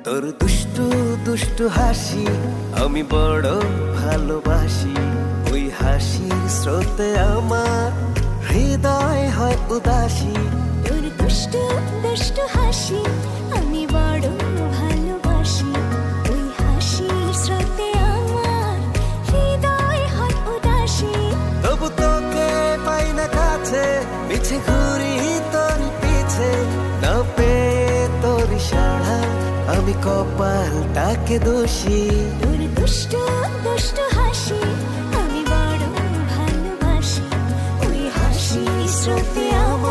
তোর দুষ্টু দুষ্টু হাসি আমি বড় ভালোবাসি। ওই হাসির স্রোতে আমার হৃদয় হয় উদাসী। তোর দুষ্টু দুষ্টু হাসি আমি বড় ভালোবাসি। ওই হাসির স্রোতে আমার হৃদয় হয় উদাসী। তবু তোকে পাই না কাছে, মিছে ঘুরি তোর পিছে। না পেয়ে তোর সাড়া আমি কপালটাকে দোষী। তোর দুষ্টু দুষ্টু হাসি আমি বড় ভালোবাসি। ওই হাসির স্রোতে আমার